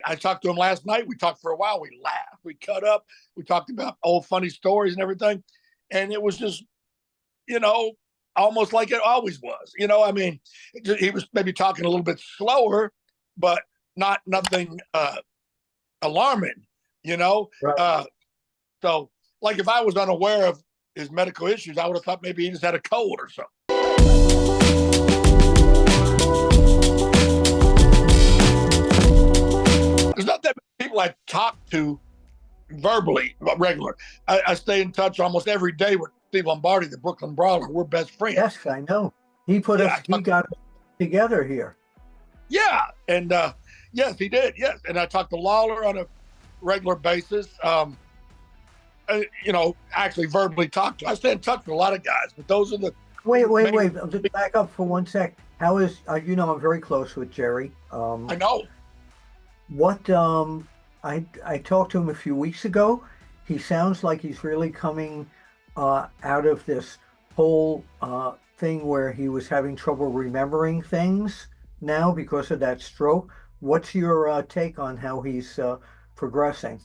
I talked to him last night. We talked for a while. We laughed. We cut up. We talked about old funny stories and everything. And it was just, almost like it always was. I mean, he was maybe talking a little bit slower, but nothing alarming, Right. So, like, if I was unaware of his medical issues, I would have thought maybe he just had a cold or something. There's not that many people I talk to verbally, regular. I stay in touch almost every day with Steve Lombardi, the Brooklyn Brawler. We're best friends. Yes, I know. He got us together here. Yeah. And yes, he did. Yes. And I talked to Lawler on a regular basis. Actually verbally talked to. I stay in touch with a lot of guys, but those are the. Wait. Just back up for 1 sec. How is, I'm very close with Jerry. I know. What, I talked to him a few weeks ago. He sounds like he's really coming out of this whole thing where he was having trouble remembering things now because of that stroke. What's your take on how he's progressing?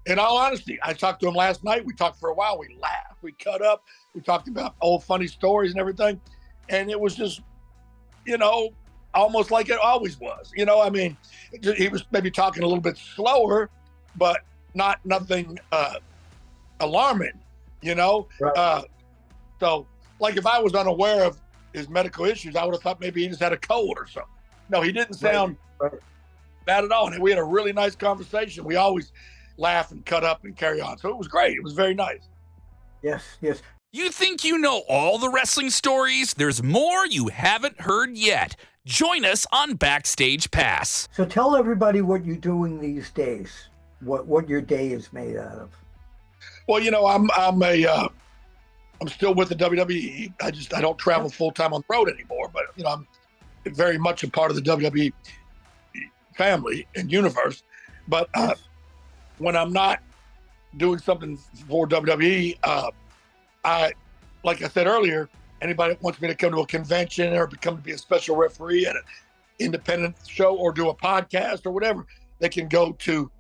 In all honesty, I talked to him last night. We talked for a while. We laughed. We cut up. We talked about old funny stories and everything. And it was just, almost like it always was. I mean, he was maybe talking a little bit slower, but nothing alarming, Right. So, like, if I was unaware of his medical issues, I would have thought maybe he just had a cold or something. No, he didn't sound bad at all. And we had a really nice conversation. We always laugh and cut up and carry on. So it was great. It was very nice. Yes. You think you know all the wrestling stories? There's more you haven't heard yet. Join us on Backstage Pass. So tell everybody what you're doing these days. What your day is made out of. Well, I'm still with the WWE. I don't travel full time on the road anymore, but I'm very much a part of the WWE family and universe. But when I'm not doing something for WWE, like I said earlier, anybody that wants me to come to a convention or become to be a special referee at an independent show or do a podcast or whatever, they can go to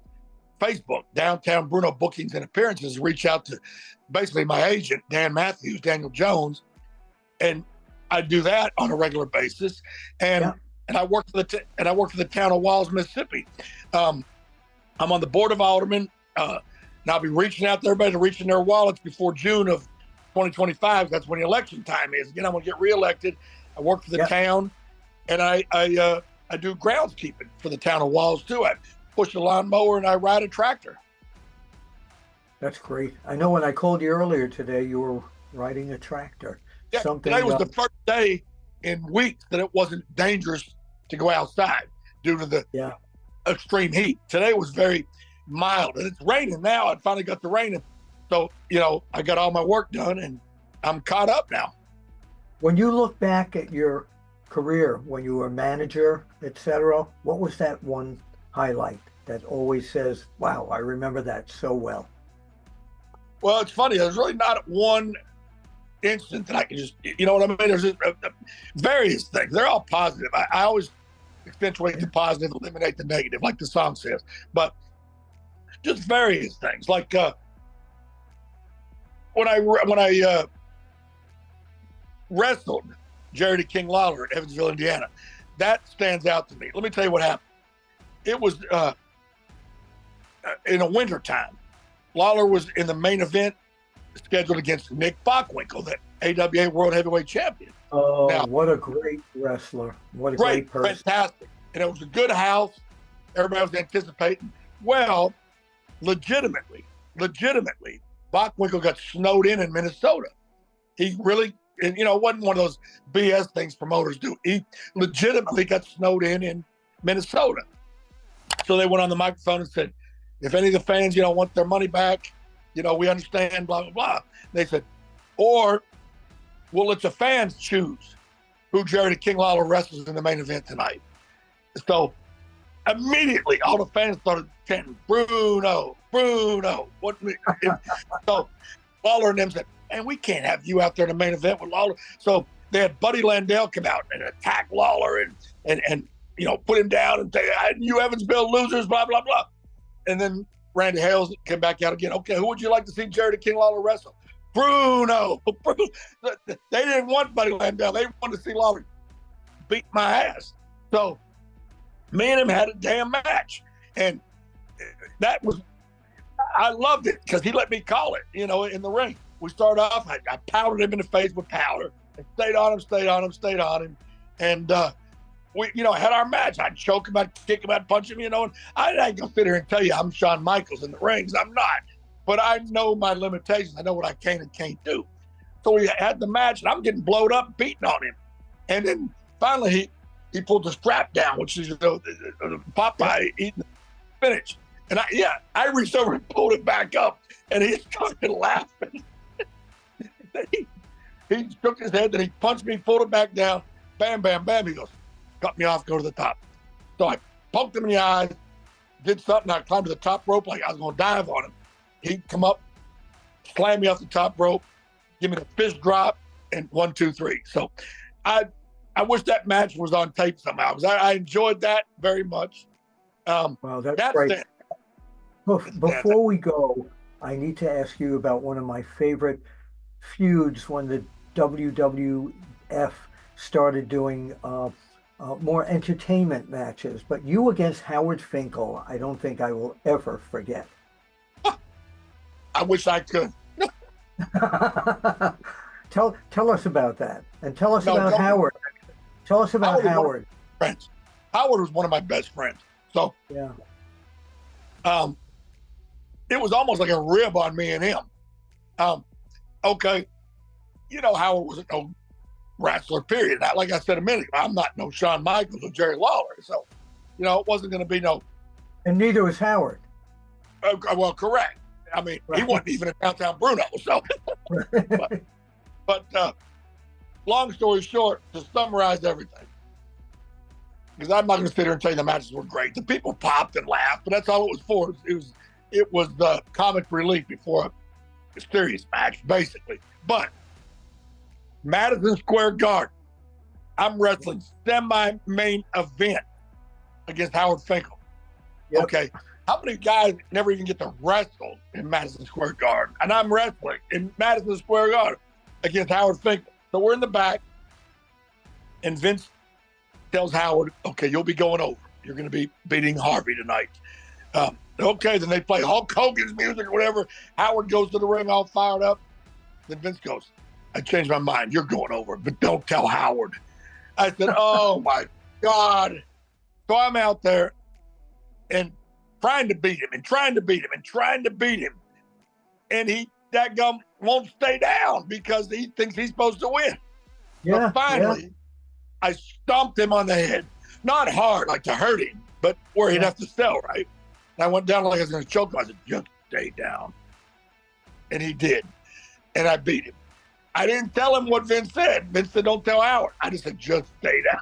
Facebook, Downtown Bruno Bookings and Appearances, reach out to basically my agent, Daniel Jones, and I do that on a regular basis. And I work for the town of Walls, Mississippi. I'm on the board of aldermen, and I'll be reaching out to everybody to reach in their wallets before June of 2025. That's when the election time is. Again, I'm going to get reelected. I work for the town, and I do groundskeeping for the town of Walls too. I push a lawnmower and I ride a tractor. That's great. I know when I called you earlier today, you were riding a tractor. Yeah, today was the first day in weeks that it wasn't dangerous to go outside due to the extreme heat. Today was very mild, and it's raining now. I finally got the rain. So, I got all my work done and I'm caught up now. When you look back at your career, when you were manager, etc., what was that one highlight that always says, wow, I remember that so well? Well, it's funny. There's really not one instant that I can just, you know what I mean? There's just, various things. They're all positive. I always accentuate the positive, eliminate the negative, like the song says. But just various things. Like when I wrestled Jerry the King Lawler at Evansville, Indiana, that stands out to me. Let me tell you what happened. It was in the wintertime. Lawler was in the main event scheduled against Nick Bockwinkel, the AWA World Heavyweight Champion. Oh, now, what a great wrestler. What a great person. Fantastic. And it was a good house. Everybody was anticipating. Well, legitimately, Bockwinkel got snowed in Minnesota. He really, and it wasn't one of those BS things promoters do. He legitimately got snowed in Minnesota. So they went on the microphone and said, if any of the fans, want their money back, we understand, blah, blah, blah. They said, or we'll let the fans choose who Jerry the King Lawler wrestles in the main event tonight. So immediately all the fans started chanting, Bruno. So Lawler and them said, man, we can't have you out there in the main event with Lawler. So they had Buddy Landell come out and attack Lawler and put him down and say, you Evansville losers, blah, blah, blah. And then Randy Hales came back out again. Okay, who would you like to see Jerry the King Lawler wrestle? Bruno. They didn't want Buddy Landell. They wanted to see Lawler beat my ass. So me and him had a damn match. And I loved it because he let me call it, in the ring. We started off, I powdered him in the face with powder and stayed on him. And we, had our match. I'd choke him, I'd kick him, I'd punch him, and I ain't gonna sit here and tell you I'm Shawn Michaels in the rings. I'm not. But I know my limitations. I know what I can and can't do. So we had the match, and I'm getting blowed up, beating on him. And then finally he pulled the strap down, which is the Popeye eating the spinach. And I reached over and pulled it back up, and he started laughing. He shook his head, then he punched me, pulled it back down, bam, bam, bam. He goes, cut me off, go to the top. So I poked him in the eyes, did something. I climbed to the top rope like I was going to dive on him. He'd come up, slam me off the top rope, give me the fist drop, and 1, 2, 3. So I wish that match was on tape somehow because I enjoyed that very much. Wow, that's great. It. Before we go, I need to ask you about one of my favorite feuds when the WWF started doing more entertainment matches. But you against Howard Finkel, I don't think I will ever forget. I wish I could. Tell us about that, and tell us about Howard. Tell us about Howard. Friends. Howard was one of my best friends. So yeah, it was almost like a rib on me and him. Okay, Howard wasn't no wrestler. Period. Like I said a minute ago, I'm not no Shawn Michaels or Jerry Lawler. So, it wasn't going to be no. And neither was Howard. Well, correct. I mean, right. He wasn't even a downtown Bruno. So, but long story short, to summarize everything, because I'm not going to sit here and tell you the matches were great. The people popped and laughed, but that's all it was for. It was the comic relief before a serious match, basically. But Madison Square Garden, I'm wrestling semi-main event against Howard Finkel. Yep. Okay. How many guys never even get to wrestle in Madison Square Garden? And I'm wrestling in Madison Square Garden against Howard Finkel. So we're in the back, and Vince tells Howard, okay, you'll be going over. You're going to be beating Harvey tonight. Okay, then they play Hulk Hogan's music or whatever. Howard goes to the ring all fired up. Then Vince goes, I changed my mind. You're going over, but don't tell Howard. I said, oh, my God. So I'm out there and trying to beat him and trying to beat him and trying to beat him. And that gum won't stay down because he thinks he's supposed to win. Yeah, so finally, I stomped him on the head. Not hard, like to hurt him, but where he'd have to sell, right? And I went down like I was going to choke him. I said, just stay down. And he did. And I beat him. I didn't tell him what Vince said. Vince said, don't tell Howard. I just said, just stay down.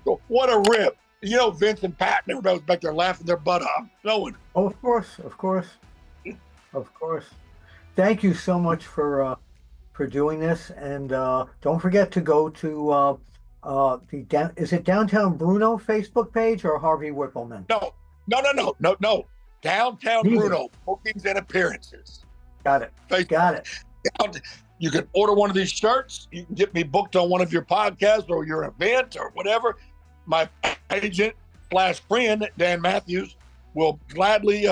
So what a rip. Vince and Pat and everybody was back there laughing their butt off. No one. Oh, of course. Of course. Thank you so much for doing this. And don't forget to go to is it Downtown Bruno Facebook page or Harvey Whippleman? No. Downtown Bruno, bookings and appearances. Got it. Facebook. Got it. You can order one of these shirts. You can get me booked on one of your podcasts or your event or whatever. My agent / friend, Dan Matthews, will gladly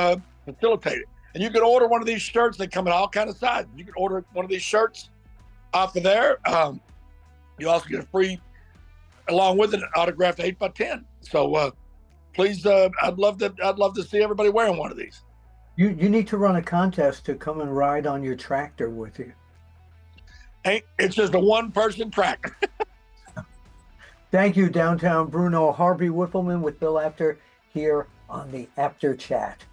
facilitate it. And you can order one of these shirts. They come in all kinds of sizes. You can order one of these shirts off of there. You also get a free, along with it, an autographed 8x10. So please, I'd love to see everybody wearing one of these. You need to run a contest to come and ride on your tractor with you. It's just a one-person tractor. Thank you, Downtown Bruno. Harvey Whippleman with Bill Apter here on the Apter Chat.